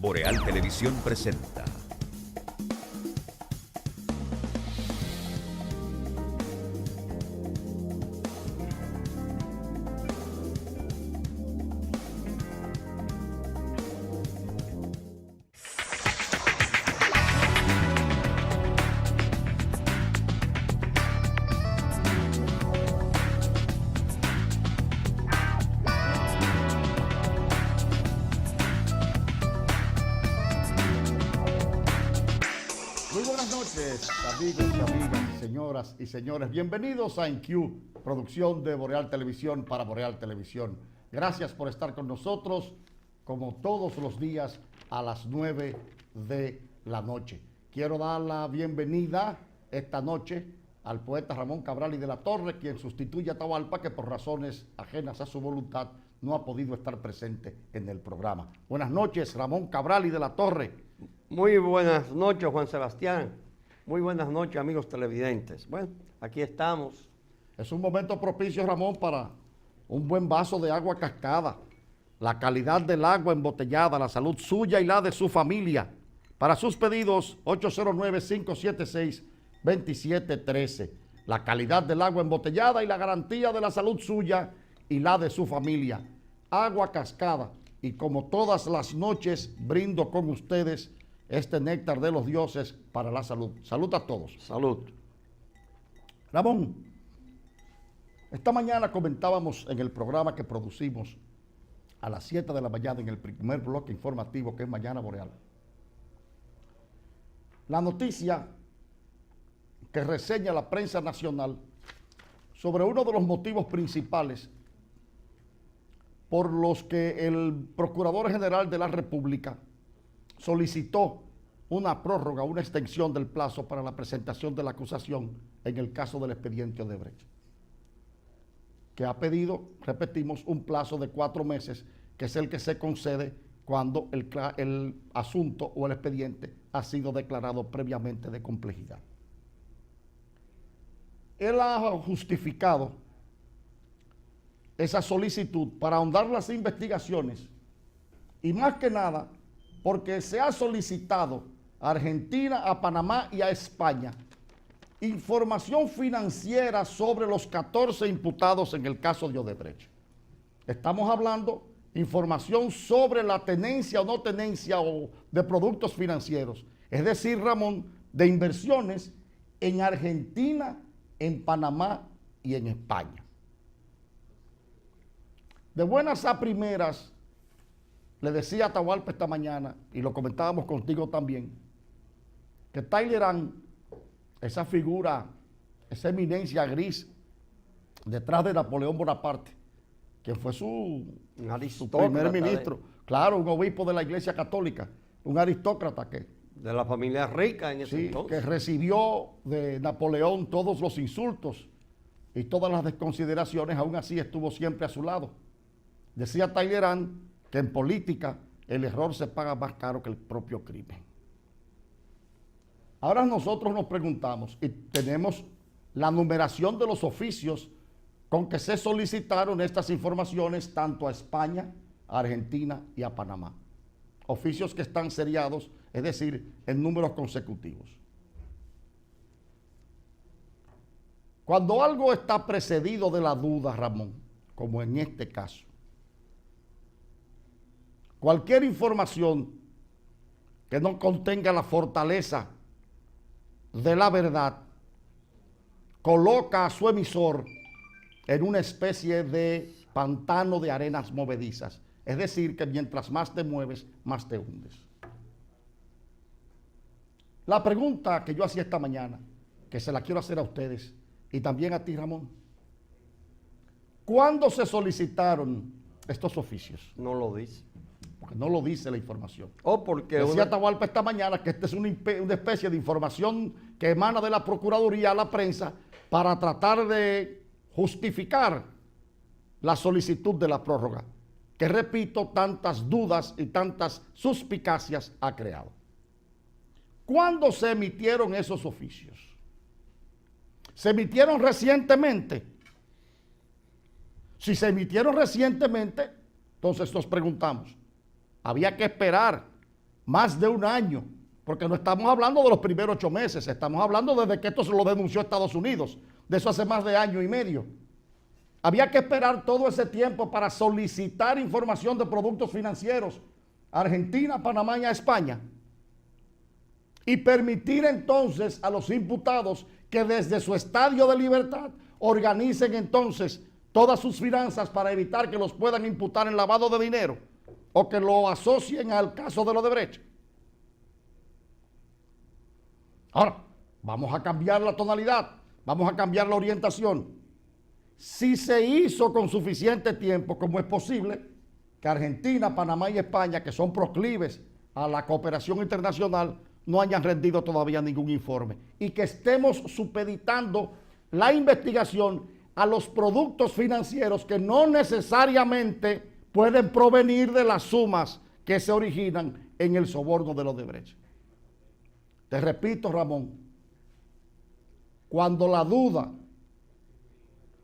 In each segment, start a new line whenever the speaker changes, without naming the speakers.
Boreal Televisión presenta.
Muy buenas noches, amigos y amigas, señoras y señores. Bienvenidos a InQ, producción de Boreal Televisión para Boreal Televisión. Gracias por estar con nosotros, como todos los días, a las 9 de la noche. Quiero dar la bienvenida esta noche al poeta Ramón Cabral y de la Torre, quien sustituye a Atahualpa, que por razones ajenas a su voluntad no ha podido estar presente en el programa. Buenas noches, Ramón Cabral y de la Torre.
Muy buenas noches, Juan Sebastián. Muy buenas noches, amigos televidentes. Bueno, aquí estamos.
Es un momento propicio, Ramón, para un buen vaso de agua cascada. La calidad del agua embotellada, la salud suya y la de su familia. Para sus pedidos, 809-576-2713. La calidad del agua embotellada y la garantía de la salud suya y la de su familia. Agua cascada. Y como todas las noches, brindo con ustedes este néctar de los dioses para la salud. Salud a todos.
Salud.
Ramón, esta mañana comentábamos en el programa que producimos a las 7 de la mañana en el primer bloque informativo, que es Mañana Boreal, la noticia que reseña la prensa nacional sobre uno de los motivos principales por los que el Procurador General de la República solicitó una prórroga, una extensión del plazo para la presentación de la acusación en el caso del expediente Odebrecht, que ha pedido, repetimos, un plazo de 4 meses, que es el que se concede cuando el asunto o el expediente ha sido declarado previamente de complejidad. Él ha justificado esa solicitud para ahondar las investigaciones y más que nada porque se ha solicitado a Argentina, a Panamá y a España información financiera sobre los 14 imputados en el caso de Odebrecht. Estamos hablando de información sobre la tenencia o no tenencia de productos financieros, es decir, Ramón, de inversiones en Argentina, en Panamá y en España. De buenas a primeras, le decía a Atahualpa esta mañana, y lo comentábamos contigo también, que Talleyrand, esa figura, esa eminencia gris, detrás de Napoleón Bonaparte, quien fue su primer ministro, claro, un obispo de la Iglesia Católica, un aristócrata que...
De la familia rica en ese entonces.
Que recibió de Napoleón todos los insultos y todas las desconsideraciones, aún así estuvo siempre a su lado. Decía Talleyrand que en política el error se paga más caro que el propio crimen. Ahora nosotros nos preguntamos y tenemos la numeración de los oficios con que se solicitaron estas informaciones tanto a España, a Argentina y a Panamá. Oficios que están seriados, es decir, en números consecutivos. Cuando algo está precedido de la duda, Ramón, como en este caso, cualquier información que no contenga la fortaleza de la verdad coloca a su emisor en una especie de pantano de arenas movedizas. Es decir, que mientras más te mueves, más te hundes. La pregunta que yo hacía esta mañana, que se la quiero hacer a ustedes y también a ti, Ramón. ¿Cuándo se solicitaron estos oficios?
No lo dice.
Porque no lo dice la información.
O porque
decía Atahualpa esta mañana que esta es una especie de información que emana de la Procuraduría a la prensa para tratar de justificar la solicitud de la prórroga, que repito, tantas dudas y tantas suspicacias ha creado. ¿Cuándo se emitieron esos oficios? ¿Se emitieron recientemente? Si se emitieron recientemente, entonces nos preguntamos, había que esperar más de un año, porque no estamos hablando de los primeros 8 meses, estamos hablando desde que esto se lo denunció Estados Unidos, de eso hace más de año y medio. Había que esperar todo ese tiempo para solicitar información de productos financieros a Argentina, Panamá y a España, y permitir entonces a los imputados que desde su estadio de libertad organicen entonces todas sus finanzas para evitar que los puedan imputar en lavado de dinero o que lo asocien al caso de Odebrecht. Ahora, vamos a cambiar la tonalidad, vamos a cambiar la orientación. Si se hizo con suficiente tiempo, ¿cómo es posible que Argentina, Panamá y España, que son proclives a la cooperación internacional, no hayan rendido todavía ningún informe y que estemos supeditando la investigación a los productos financieros que no necesariamente pueden provenir de las sumas que se originan en el soborno de los Odebrecht? Te repito, Ramón, cuando la duda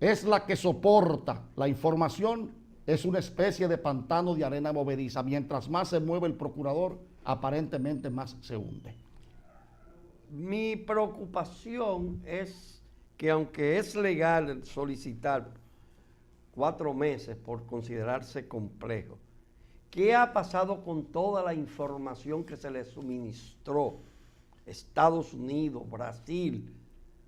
es la que soporta la información, es una especie de pantano de arena movediza. Mientras más se mueve el procurador, aparentemente más se hunde.
Mi preocupación es que aunque es legal solicitar 4 meses por considerarse complejo, ¿qué ha pasado con toda la información que se le suministró Estados Unidos, Brasil,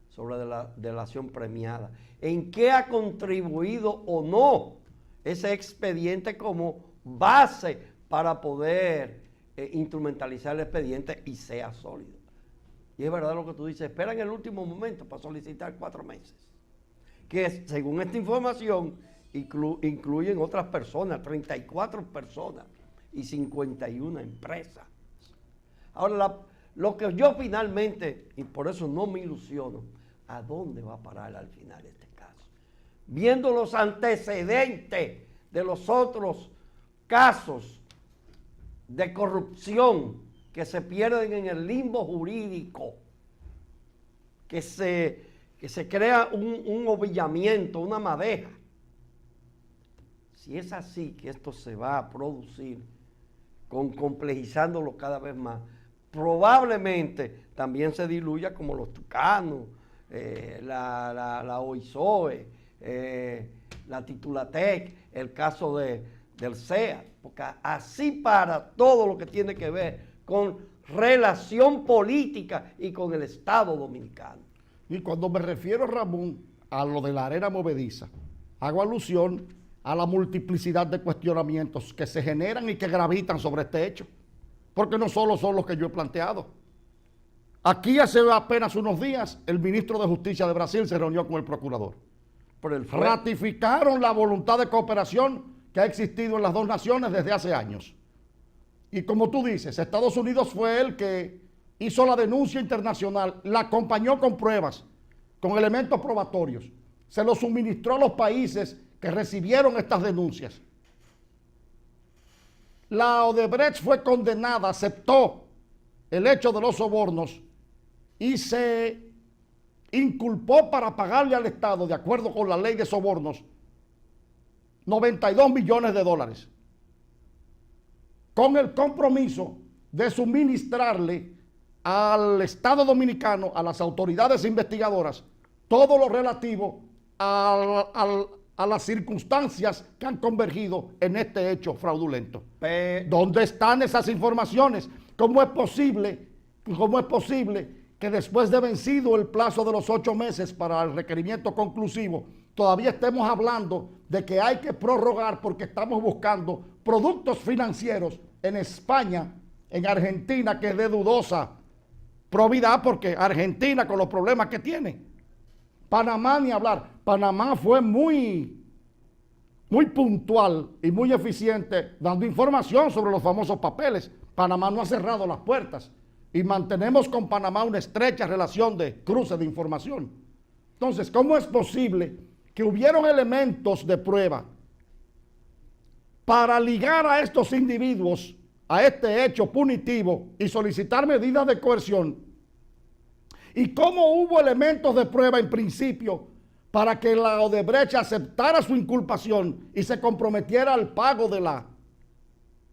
sobre la delación premiada? ¿En qué ha contribuido o no ese expediente como base para poder instrumentalizar el expediente y sea sólido? Y es verdad lo que tú dices, espera en el último momento para solicitar 4 meses. Que según esta información incluyen otras personas, 34 personas y 51 empresas. Ahora, lo que yo finalmente, y por eso no me ilusiono, ¿a dónde va a parar al final este caso? Viendo los antecedentes de los otros casos de corrupción que se pierden en el limbo jurídico, que se crea un ovillamiento, una madeja. Si es así que esto se va a producir, complejizándolo cada vez más, probablemente también se diluya como los tucanos, la OISOE, la Titulatec, el caso del CEA, porque así para todo lo que tiene que ver con relación política y con el Estado dominicano.
Y cuando me refiero, Ramón, a lo de la arena movediza, hago alusión a la multiplicidad de cuestionamientos que se generan y que gravitan sobre este hecho, porque no solo son los que yo he planteado. Aquí hace apenas unos días el ministro de Justicia de Brasil se reunió con el procurador. Ratificaron la voluntad de cooperación que ha existido en las dos naciones desde hace años. Y como tú dices, Estados Unidos fue el que hizo la denuncia internacional, la acompañó con pruebas, con elementos probatorios, se los suministró a los países que recibieron estas denuncias. La Odebrecht fue condenada, aceptó el hecho de los sobornos y se inculpó para pagarle al Estado, de acuerdo con la ley de sobornos, 92 millones de dólares, con el compromiso de suministrarle al Estado dominicano, a las autoridades investigadoras, todo lo relativo a las circunstancias que han convergido en este hecho fraudulento. ¿Dónde están esas informaciones? ¿Cómo es posible que después de vencido el plazo de los 8 meses para el requerimiento conclusivo, todavía estemos hablando de que hay que prorrogar porque estamos buscando productos financieros en España, en Argentina, que es de dudosa probidad, porque Argentina con los problemas que tiene, Panamá ni hablar, Panamá fue muy puntual y muy eficiente dando información sobre los famosos papeles. Panamá no ha cerrado las puertas y mantenemos con Panamá una estrecha relación de cruce de información. Entonces, ¿cómo es posible que hubieron elementos de prueba para ligar a estos individuos a este hecho punitivo y solicitar medidas de coerción? ¿Y cómo hubo elementos de prueba en principio para que la Odebrecht aceptara su inculpación y se comprometiera al pago de la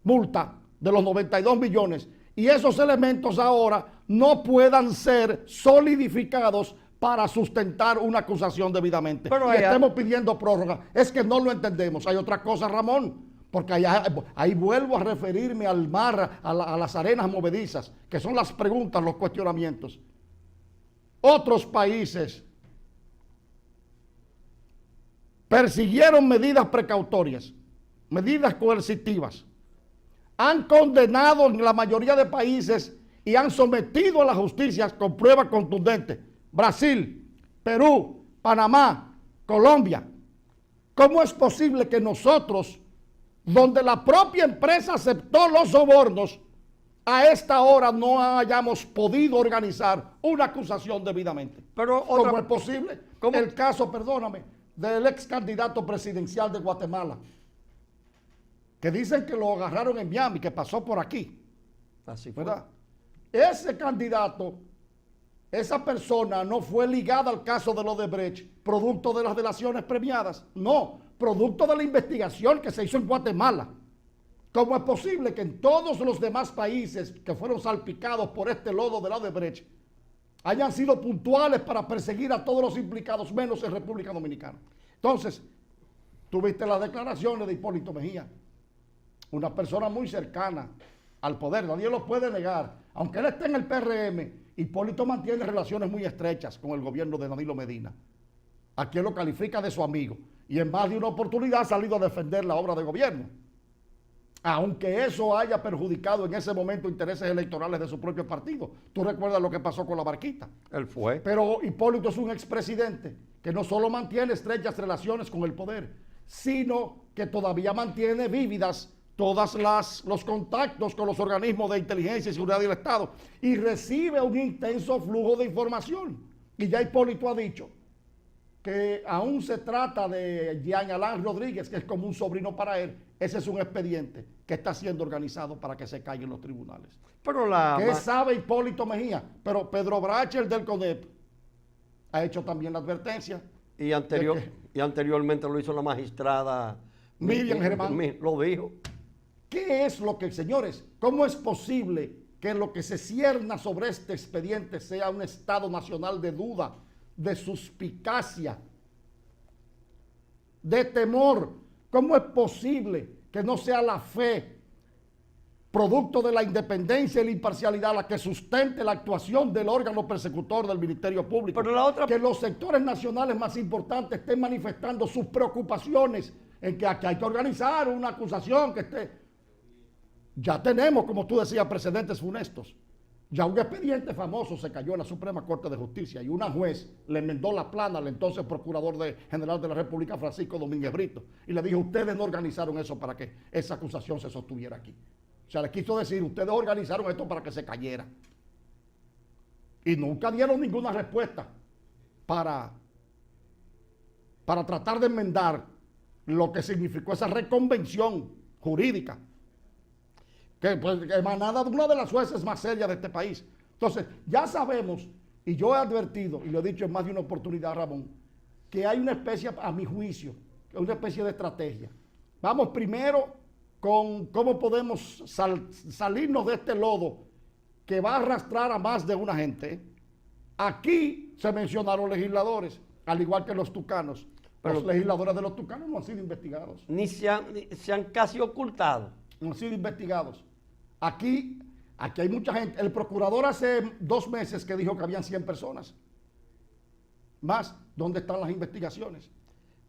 multa de los 92 millones? y esos elementos ahora no puedan ser solidificados para sustentar una acusación debidamente.
Pero
y estemos pidiendo prórroga. Es que no lo entendemos. Hay otra cosa, Ramón, porque ahí vuelvo a referirme al mar, a las arenas movedizas, que son las preguntas, los cuestionamientos. Otros países persiguieron medidas precautorias, medidas coercitivas, han condenado en la mayoría de países y han sometido a la justicia con pruebas contundentes. Brasil, Perú, Panamá, Colombia. ¿Cómo es posible que nosotros, donde la propia empresa aceptó los sobornos, a esta hora no hayamos podido organizar una acusación debidamente?
Pero
¿Cómo es posible?
¿Cómo?
El caso, perdóname, del ex candidato presidencial de Guatemala, que dicen que lo agarraron en Miami, que pasó por aquí.
Así fue.
¿Verdad? Ese candidato, esa persona no fue ligada al caso de Odebrecht, producto de las delaciones premiadas. No, producto de la investigación que se hizo en Guatemala. ¿Cómo es posible que en todos los demás países que fueron salpicados por este lodo de Odebrecht hayan sido puntuales para perseguir a todos los implicados, menos en República Dominicana? Entonces, tuviste las declaraciones de Hipólito Mejía, una persona muy cercana al poder, nadie lo puede negar. Aunque él esté en el PRM, Hipólito mantiene relaciones muy estrechas con el gobierno de Danilo Medina, a quien lo califica de su amigo, y en más de una oportunidad ha salido a defender la obra de gobierno, aunque eso haya perjudicado en ese momento intereses electorales de su propio partido. Tú recuerdas lo que pasó con la Barquita.
Él fue.
Pero Hipólito es un expresidente que no solo mantiene estrechas relaciones con el poder, sino que todavía mantiene vívidas todos los contactos con los organismos de inteligencia y seguridad del Estado y recibe un intenso flujo de información. Y ya Hipólito ha dicho que aún se trata de Jean Alain Rodríguez, que es como un sobrino para él. Ese es un expediente que está siendo organizado para que se caigan los tribunales.
Pero
¿Qué sabe Hipólito Mejía? Pero Pedro Brache, el del CONEP, ha hecho también la advertencia.
Y anteriormente lo hizo la magistrada
Miriam Germán.
Lo dijo.
¿Qué es lo que, señores, cómo es posible que lo que se cierna sobre este expediente sea un Estado nacional de duda, de suspicacia, de temor? ¿Cómo es posible que no sea la fe, producto de la independencia y la imparcialidad, la que sustente la actuación del órgano persecutor del Ministerio Público?
Pero
que los sectores nacionales más importantes estén manifestando sus preocupaciones en que aquí hay que organizar una acusación que esté. Ya tenemos, como tú decías, precedentes funestos. Ya un expediente famoso se cayó en la Suprema Corte de Justicia y una juez le enmendó la plana al entonces Procurador General de la República, Francisco Domínguez Brito, y le dijo: ustedes no organizaron eso para que esa acusación se sostuviera aquí. O sea, le quiso decir: ustedes organizaron esto para que se cayera. Y nunca dieron ninguna respuesta para tratar de enmendar lo que significó esa reconvención jurídica, que pues, emanada de una de las jueces más serias de este país. Entonces, ya sabemos, y yo he advertido, y lo he dicho en más de una oportunidad, Ramón, que hay una especie, a mi juicio, una especie de estrategia. Vamos primero con cómo podemos salirnos de este lodo que va a arrastrar a más de una gente. Aquí se mencionaron legisladores, al igual que los tucanos. Pero los legisladores de los tucanos no han sido investigados.
Ni se han casi ocultado.
No han sido investigados. Aquí hay mucha gente. El procurador hace 2 meses que dijo que habían 100 personas. Más, ¿dónde están las investigaciones?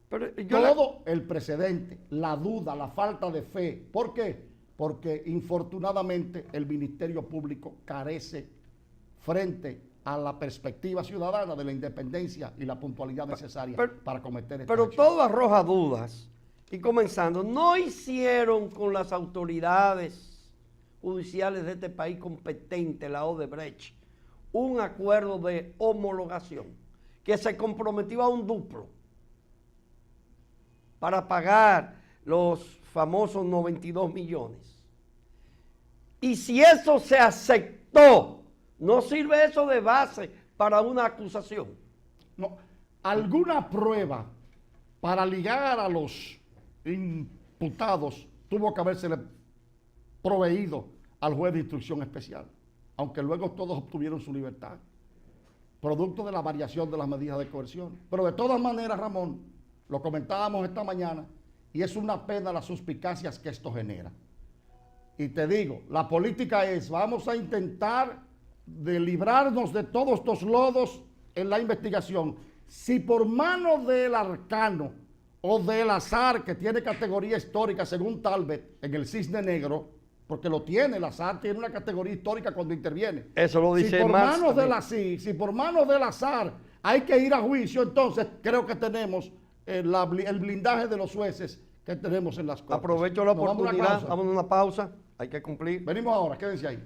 Pero
todo el precedente, la duda, la falta de fe. ¿Por qué? Porque infortunadamente el Ministerio Público carece frente a la perspectiva ciudadana de la independencia y la puntualidad necesaria para cometer esta acción.
Todo arroja dudas. Y comenzando, no hicieron con las autoridades judiciales de este país competentes, la Odebrecht, un acuerdo de homologación que se comprometió a un duplo para pagar los famosos 92 millones. Y si eso se aceptó, ¿no sirve eso de base para una acusación?
No, alguna prueba para ligar a los imputados tuvo que habérsele proveído al juez de instrucción especial, aunque luego todos obtuvieron su libertad, producto de la variación de las medidas de coerción. Pero de todas maneras, Ramón, lo comentábamos esta mañana, y es una pena las suspicacias que esto genera. Y te digo, la política es, vamos a intentar de librarnos de todos estos lodos en la investigación. Si por mano del arcano o del azar, que tiene categoría histórica según Talbot en el Cisne Negro, porque lo tiene, el azar tiene una categoría histórica cuando interviene.
Eso lo dice
si por
Marx
manos
también.
si por manos del azar hay que ir a juicio, entonces creo que tenemos el blindaje de los jueces que tenemos en las cortes.
Aprovecho la
Nos vamos a una
oportunidad,
pausa.
vamos a una pausa, hay que cumplir.
Venimos ahora, quédense ahí.